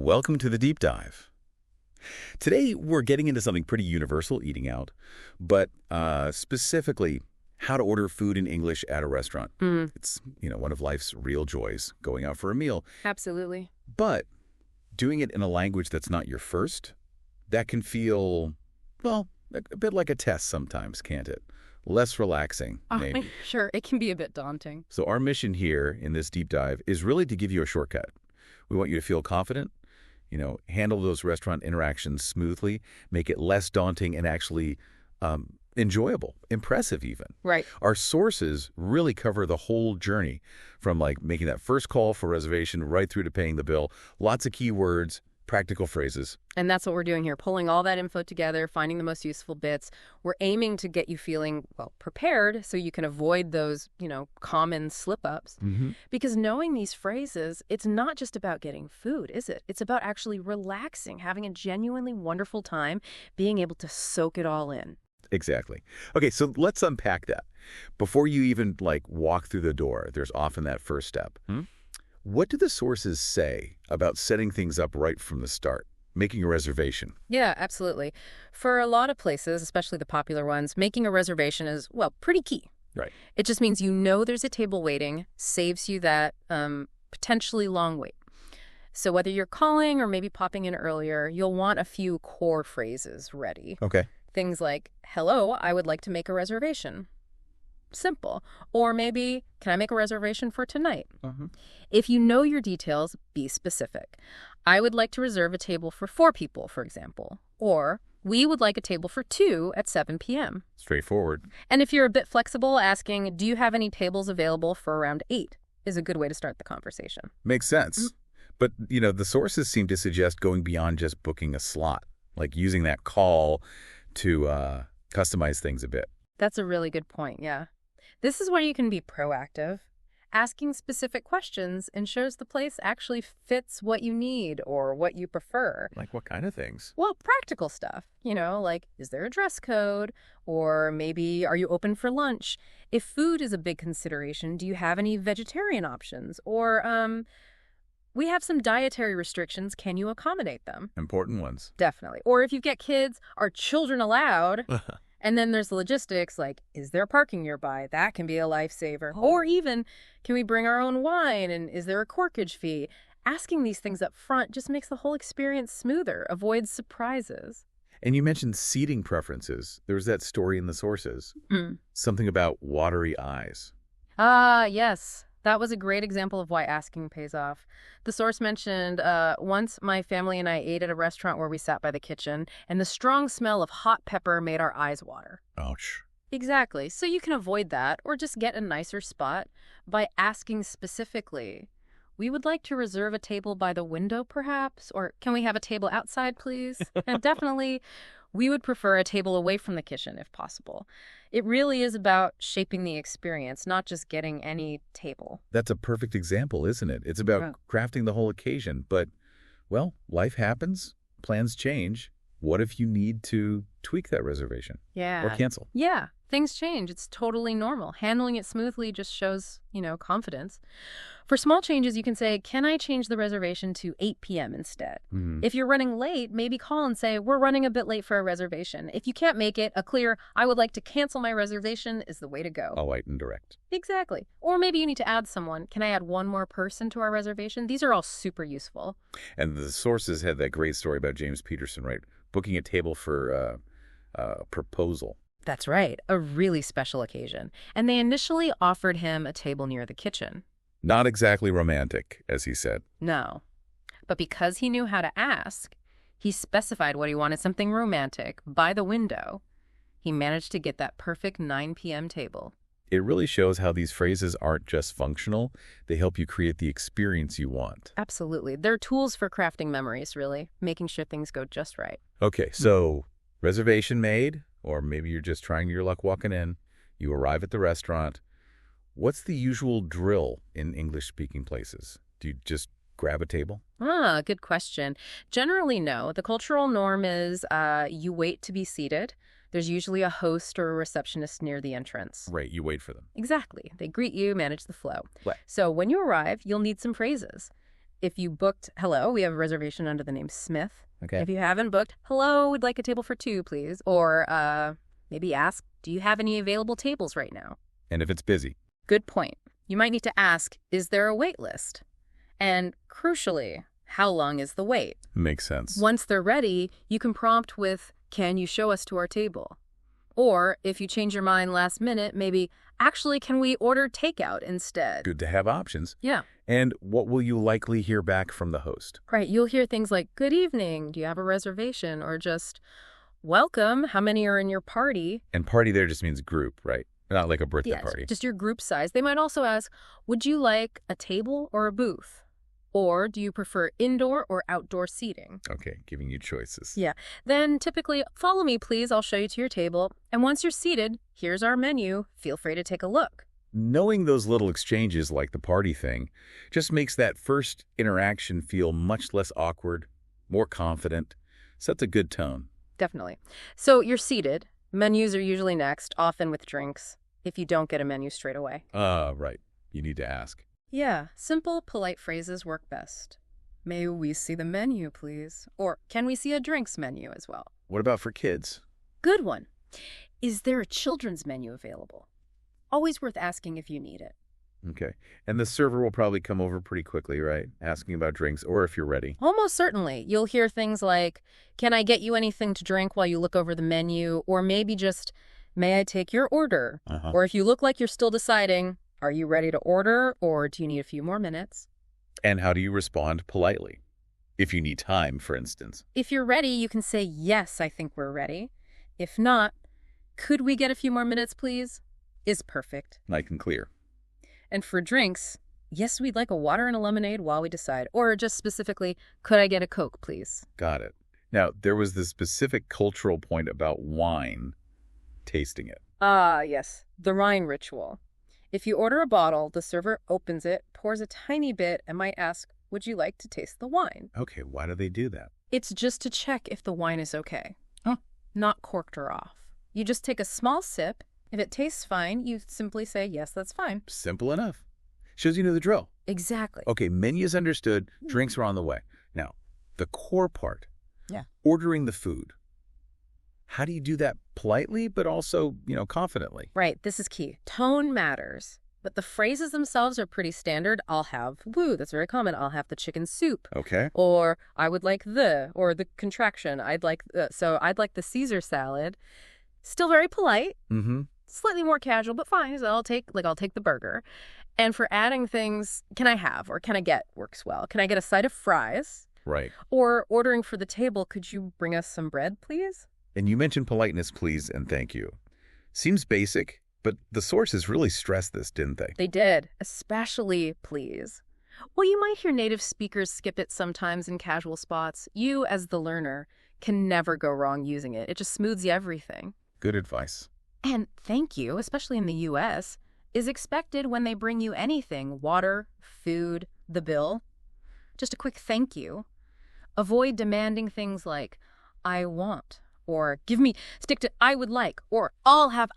Welcome to the Deep Dive. Today, we're getting into something pretty universal, eating out, but specifically how to order food in English at a restaurant. It's, one of life's real joys, going out for a meal. Absolutely. But doing it in a language that's not your first, that can feel, well, a bit like a test sometimes, can't it? Less relaxing, maybe. Sure, it can be a bit daunting. So our mission here in this deep dive is really to give you a shortcut. We want you to feel confident, handle those restaurant interactions smoothly, make it less daunting and actually enjoyable, impressive even. Right. Our sources really cover the whole journey from making that first call for reservation right through to paying the bill. Lots of keywords, practical phrases. And that's what we're doing here, pulling all that info together, finding the most useful bits. We're aiming to get you feeling, prepared so you can avoid those, common slip-ups. Because knowing these phrases, it's not just about getting food, is it? It's about actually relaxing, having a genuinely wonderful time, being able to soak it all in. Exactly. Okay, so let's unpack that. Before you even, walk through the door, there's often that first step. What do the sources say about setting things up right from the start, making a reservation? Yeah, absolutely. For a lot of places, especially the popular ones, making a reservation is, pretty key. Right. It just means there's a table waiting, saves you that potentially long wait. So whether you're calling or maybe popping in earlier, you'll want a few core phrases ready. Okay. Things like, hello, I would like to make a reservation. Simple. Or maybe, can I make a reservation for tonight? If you know your details, be specific. I would like to reserve a table for 4 people, for example. Or, we would like a table for 2 at 7 p.m. Straightforward. And if you're a bit flexible, asking, do you have any tables available for around 8 is a good way to start the conversation. Makes sense. But, the sources seem to suggest going beyond just booking a slot, like using that call to customize things a bit. That's a really good point, yeah. This is where you can be proactive. Asking specific questions ensures the place actually fits what you need or what you prefer. Like what kind of things? Well, practical stuff, like, is there a dress code? Or maybe, are you open for lunch? If food is a big consideration, do you have any vegetarian options? Or, we have some dietary restrictions. Can you accommodate them? Important ones. Definitely. Or if you get kids, are children allowed? And then there's the logistics, like, is there parking nearby? That can be a lifesaver. Or even, can we bring our own wine? And is there a corkage fee? Asking these things up front just makes the whole experience smoother, avoids surprises. And you mentioned seating preferences. There was that story in the sources. Something about watery eyes. Yes. That was a great example of why asking pays off. The source mentioned, once my family and I ate at a restaurant where we sat by the kitchen, and the strong smell of hot pepper made our eyes water. Ouch. Exactly. So you can avoid that, or just get a nicer spot by asking specifically. We would like to reserve a table by the window, perhaps, or can we have a table outside, please? And definitely, we would prefer a table away from the kitchen if possible. It really is about shaping the experience, not just getting any table. That's a perfect example, isn't it? It's about crafting the whole occasion. But, life happens. Plans change. What if you need to tweak that reservation? Yeah. Or cancel? Yeah. Things change. It's totally normal. Handling it smoothly just shows, confidence. For small changes, you can say, can I change the reservation to 8 p.m. instead? If you're running late, maybe call and say, we're running a bit late for a reservation. If you can't make it, a clear, I would like to cancel my reservation is the way to go. Polite and direct. Exactly. Or maybe you need to add someone. Can I add one more person to our reservation? These are all super useful. And the sources had that great story about James Peterson, right? Booking a table for a proposal. That's right. A really special occasion. And they initially offered him a table near the kitchen. Not exactly romantic, as he said. No. But because he knew how to ask, he specified what he wanted, something romantic, by the window. He managed to get that perfect 9 p.m. table. It really shows how these phrases aren't just functional. They help you create the experience you want. Absolutely. They're tools for crafting memories, really, making sure things go just right. Okay, so reservation made, or maybe you're just trying your luck walking in. You arrive at the restaurant. What's the usual drill in English-speaking places? Do you just grab a table? Good question. Generally, no. The cultural norm is you wait to be seated. There's usually a host or a receptionist near the entrance. Right, you wait for them. Exactly. They greet you, manage the flow. Right. So when you arrive, you'll need some phrases. If you booked, hello, we have a reservation under the name Smith. Okay. If you haven't booked, hello, we'd like a table for two, please. Or maybe ask, do you have any available tables right now? And if it's busy? Good point. You might need to ask, is there a wait list? And crucially, how long is the wait? Makes sense. Once they're ready, you can prompt with, can you show us to our table? Or if you change your mind last minute, maybe, actually, can we order takeout instead? Good to have options. Yeah. And what will you likely hear back from the host? Right. You'll hear things like, good evening, do you have a reservation? Or just, welcome, how many are in your party? And party there just means group, right? Not like a birthday Yes, party. just your group size. They might also ask, would you like a table or a booth? Or do you prefer indoor or outdoor seating? Okay, giving you choices. Yeah. Then typically, follow me, please. I'll show you to your table. And once you're seated, here's our menu. Feel free to take a look. Knowing those little exchanges like the party thing just makes that first interaction feel much less awkward, more confident, sets a good tone. Definitely. So you're seated. Menus are usually next, often with drinks, if you don't get a menu straight away. Right. You need to ask. Yeah, simple, polite phrases work best. May we see the menu, please? Or can we see a drinks menu as well? What about for kids? Good one. Is there a children's menu available? Always worth asking if you need it. Okay. And the server will probably come over pretty quickly, right? Asking about drinks or if you're ready. Almost certainly. You'll hear things like, can I get you anything to drink while you look over the menu? Or maybe just, may I take your order? Or if you look like you're still deciding, are you ready to order or do you need a few more minutes? And how do you respond politely? If you need time, for instance. If you're ready, you can say, yes, I think we're ready. If not, could we get a few more minutes, please? Is perfect. Nice and clear. And for drinks, yes, we'd like a water and a lemonade while we decide. Or just specifically, could I get a Coke, please? Got it. Now, there was this specific cultural point about wine, tasting it. Ah, yes, the Rhine ritual. If you order a bottle, the server opens it, pours a tiny bit, and might ask, would you like to taste the wine? Okay, why do they do that? It's just to check if the wine is okay. Huh. Not corked or off. You just take a small sip. If it tastes fine, you simply say, yes, that's fine. Simple enough. Shows you know the drill. Exactly. Okay, menu's understood, drinks are on the way. Now, the core part. Yeah. Ordering the food. How do you do that politely, but also, confidently? Right, this is key. Tone matters. But the phrases themselves are pretty standard. I'll have, woo, that's very common. I'll have the chicken soup. Okay. Or I would like or the contraction. I'd like the Caesar salad. Still very polite. Mm-hmm. Slightly more casual, but fine. So I'll take the burger. And for adding things, can I have or can I get works well. Can I get a side of fries? Right. Or ordering for the table, could you bring us some bread, please? And you mentioned politeness, please, and thank you. Seems basic, but the sources really stressed this, didn't they? They did, especially please. Well, you might hear native speakers skip it sometimes in casual spots. You, as the learner, can never go wrong using it. It just smooths everything. Good advice. And thank you, especially in the U.S., is expected when they bring you anything, water, food, the bill. Just a quick thank you. Avoid demanding things like, I want, or stick to I would like, or I'll have,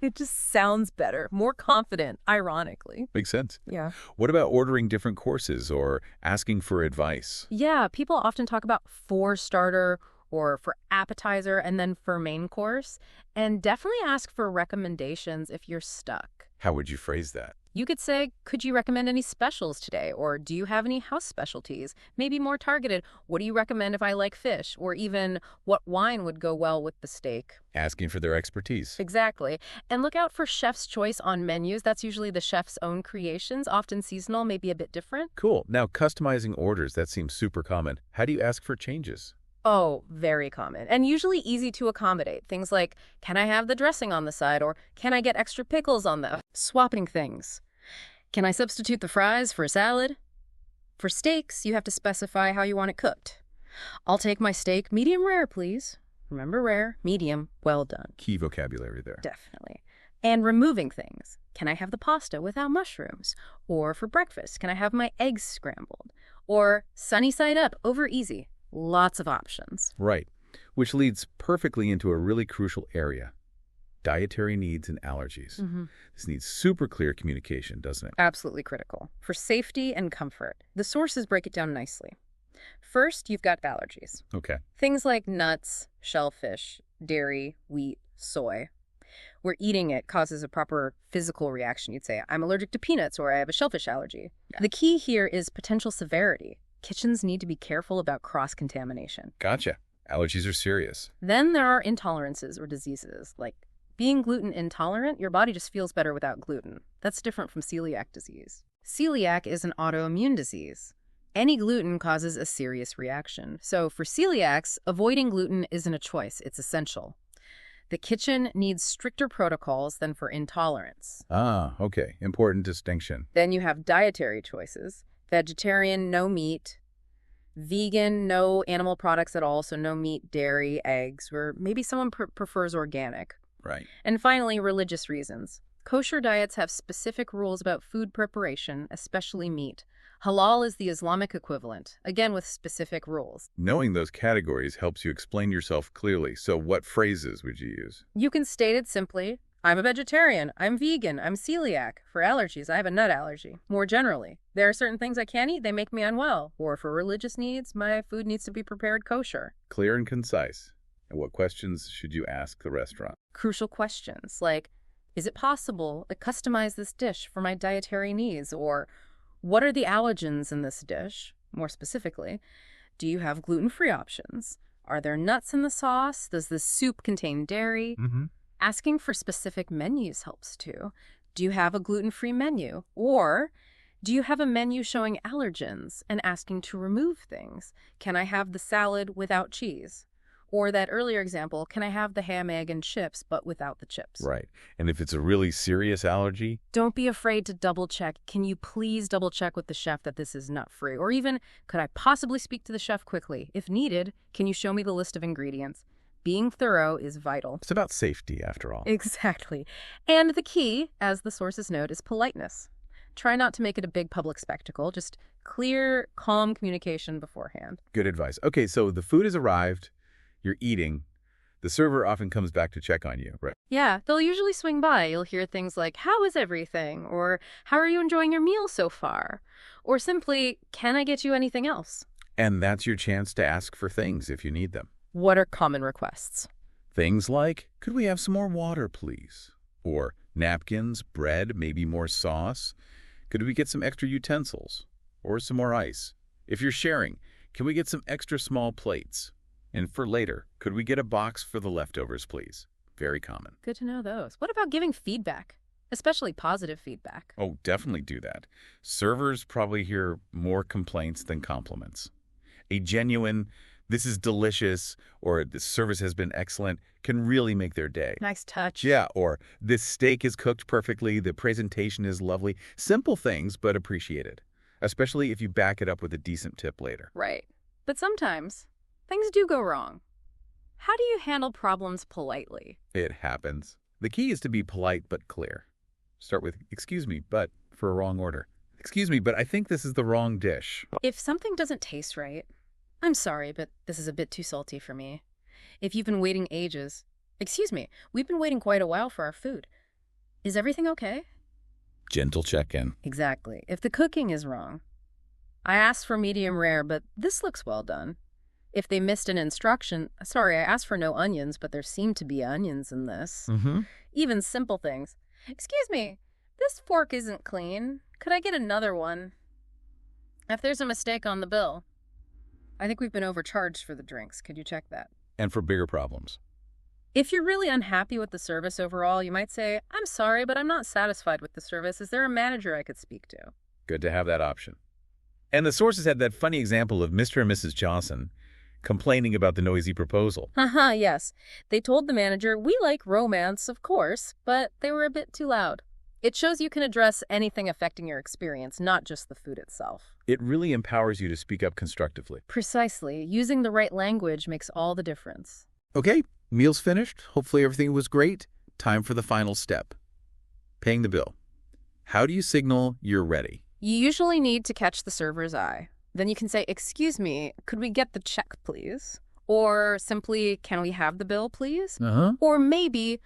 It just sounds better, more confident, ironically. Makes sense. Yeah. What about ordering different courses or asking for advice? Yeah, people often talk about for starter or for appetizer and then for main course. And definitely ask for recommendations if you're stuck. How would you phrase that? You could say, could you recommend any specials today? Or do you have any house specialties? Maybe more targeted, what do you recommend if I like fish? Or even, what wine would go well with the steak? Asking for their expertise. Exactly. And look out for chef's choice on menus. That's usually the chef's own creations, often seasonal, maybe a bit different. Cool. Now, customizing orders, that seems super common. How do you ask for changes? Oh, very common. And usually easy to accommodate. Things like, can I have the dressing on the side? Or can I get extra pickles on the... Swapping things. Can I substitute the fries for a salad? For steaks, you have to specify how you want it cooked. I'll take my steak medium rare, please. Remember rare, medium, well done. Key vocabulary there. Definitely. And removing things. Can I have the pasta without mushrooms? Or for breakfast, can I have my eggs scrambled? Or sunny side up, over easy. Lots of options. Right. Which leads perfectly into a really crucial area. dietary needs and allergies. Mm-hmm. This needs super clear communication, doesn't it? Absolutely critical. For safety and comfort, the sources break it down nicely. First, you've got allergies. Okay. Things like nuts, shellfish, dairy, wheat, soy. Where eating it causes a proper physical reaction. You'd say, I'm allergic to peanuts or I have a shellfish allergy. Yeah. The key here is potential severity. Kitchens need to be careful about cross-contamination. Gotcha. Allergies are serious. Then there are intolerances or diseases. Like being gluten intolerant, your body just feels better without gluten. That's different from celiac disease. Celiac is an autoimmune disease. Any gluten causes a serious reaction. So for celiacs, avoiding gluten isn't a choice, it's essential. The kitchen needs stricter protocols than for intolerance. Ah, okay. Important distinction. Then you have dietary choices. Vegetarian, no meat. Vegan, no animal products at all, so no meat, dairy, eggs, or maybe someone prefers organic. Right. And finally, religious reasons. Kosher diets have specific rules about food preparation, especially meat. Halal is the Islamic equivalent, again with specific rules. Knowing those categories helps you explain yourself clearly. So what phrases would you use? You can state it simply, I'm a vegetarian, I'm vegan, I'm celiac. For allergies, I have a nut allergy. More generally, there are certain things I can't eat, they make me unwell. Or for religious needs, my food needs to be prepared kosher. Clear and concise. And what questions should you ask the restaurant? Crucial questions like, is it possible to customize this dish for my dietary needs? Or, what are the allergens in this dish? More specifically, do you have gluten-free options? Are there nuts in the sauce? Does this soup contain dairy? Mm-hmm. Asking for specific menus helps too. Do you have a gluten-free menu? Or do you have a menu showing allergens and asking to remove things? Can I have the salad without cheese? Or that earlier example, can I have the ham, egg, and chips, but without the chips? Right. And if it's a really serious allergy? Don't be afraid to double-check. Can you please double-check with the chef that this is nut-free? Or even, could I possibly speak to the chef quickly? If needed, can you show me the list of ingredients? Being thorough is vital. It's about safety, after all. Exactly. And the key, as the sources note, is politeness. Try not to make it a big public spectacle. Just clear, calm communication beforehand. Good advice. Okay, so the food has arrived. You're eating. The server often comes back to check on you, right? Yeah, they'll usually swing by. You'll hear things like, how is everything? Or, how are you enjoying your meal so far? Or simply, can I get you anything else? And that's your chance to ask for things if you need them. What are common requests? Things like, could we have some more water, please? Or napkins, bread, maybe more sauce? Could we get some extra utensils? Or some more ice? If you're sharing, can we get some extra small plates? And for later, could we get a box for the leftovers, please? Very common. Good to know those. What about giving feedback? Especially positive feedback. Oh, definitely do that. Servers probably hear more complaints than compliments. A genuine, this is delicious, or the service has been excellent, can really make their day. Nice touch. Yeah, or this steak is cooked perfectly, the presentation is lovely. Simple things, but appreciated, especially if you back it up with a decent tip later. Right. But sometimes things do go wrong. How do you handle problems politely? It happens. The key is to be polite but clear. Start with, excuse me, but for a wrong order. Excuse me, but I think this is the wrong dish. If something doesn't taste right, I'm sorry, but this is a bit too salty for me. If you've been waiting ages, excuse me, we've been waiting quite a while for our food. Is everything okay? Gentle check-in. Exactly. If the cooking is wrong, I asked for medium rare, but this looks well done. If they missed an instruction, sorry, I asked for no onions, but there seem to be onions in this. Mm-hmm. Even simple things. Excuse me, this fork isn't clean. Could I get another one? If there's a mistake on the bill, I think we've been overcharged for the drinks. Could you check that? And for bigger problems. If you're really unhappy with the service overall, you might say, I'm sorry, but I'm not satisfied with the service. Is there a manager I could speak to? Good to have that option. And the sources had that funny example of Mr. and Mrs. Johnson complaining about the noisy proposal. Haha, yes. They told the manager, we like romance, of course, but they were a bit too loud. It shows you can address anything affecting your experience, not just the food itself. It really empowers you to speak up constructively. Precisely. Using the right language makes all the difference. Okay, meal's finished. Hopefully everything was great. Time for the final step. Paying the bill. How do you signal you're ready? You usually need to catch the server's eye. Then you can say, excuse me, could we get the check, please? Or simply, can we have the bill, please? Uh-huh. Or maybe,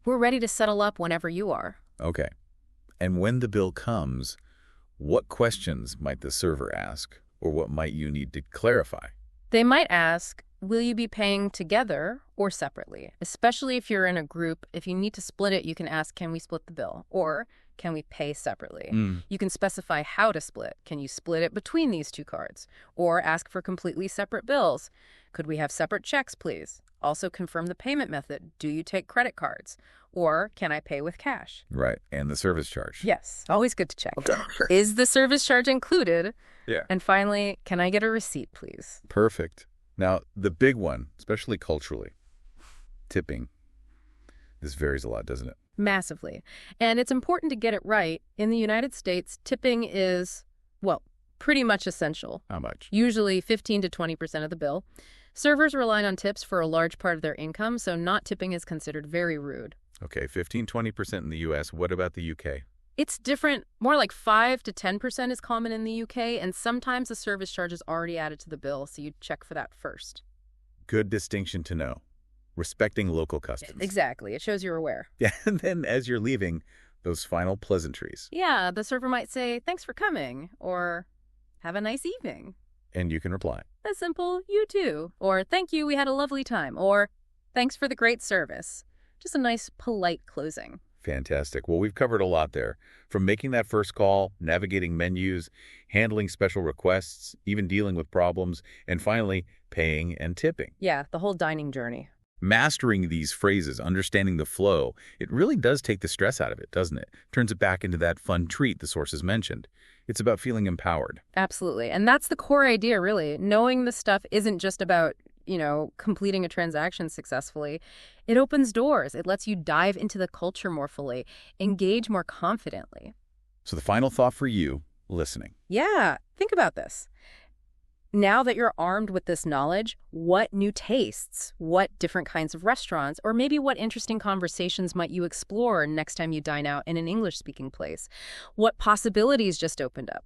We're ready to settle up whenever you are. Okay. And when the bill comes, what questions might the server ask, or what might you need to clarify? They might ask, will you be paying together or separately? Especially if you're in a group, if you need to split it, you can ask, can we split the bill? Or can we pay separately? You can specify how to split. Can you split it between these two cards? Or ask for completely separate bills. Could we have separate checks, please? Also confirm the payment method. Do you take credit cards? Or can I pay with cash? Right. And the service charge. Yes. Always good to check. Is the service charge included? Yeah. And finally, can I get a receipt, please? Perfect. Now, the big one, especially culturally, tipping. This varies a lot, doesn't it? Massively. And it's important to get it right. In the United States, tipping is, well, pretty much essential. How much? Usually 15 to 20% of the bill. Servers rely on tips for a large part of their income, so not tipping is considered very rude. Okay, 15–20% in the U.S. What about the U.K.? It's different. More like 5 to 10% is common in the UK, and sometimes the service charge is already added to the bill, so you check for that first. Good distinction to know. Respecting local customs. Exactly. It shows you're aware. Yeah, and then as you're leaving, those final pleasantries. Yeah, the server might say, thanks for coming, or have a nice evening. And you can reply. That's simple, you too. Or thank you, we had a lovely time. Or thanks for the great service. Just a nice, polite closing. Fantastic. Well, we've covered a lot there. From making that first call, navigating menus, handling special requests, even dealing with problems, and finally, paying and tipping. Yeah, the whole dining journey. Mastering these phrases, understanding the flow, it really does take the stress out of it, doesn't it? Turns it back into that fun treat the sources mentioned. It's about feeling empowered. Absolutely. And that's the core idea, really. Knowing the stuff isn't just about, completing a transaction successfully. It opens doors. It lets you dive into the culture more fully, engage more confidently. So the final thought for you, listening. Yeah, think about this. Now that you're armed with this knowledge, what new tastes, what different kinds of restaurants, or maybe what interesting conversations might you explore next time you dine out in an English-speaking place? What possibilities just opened up?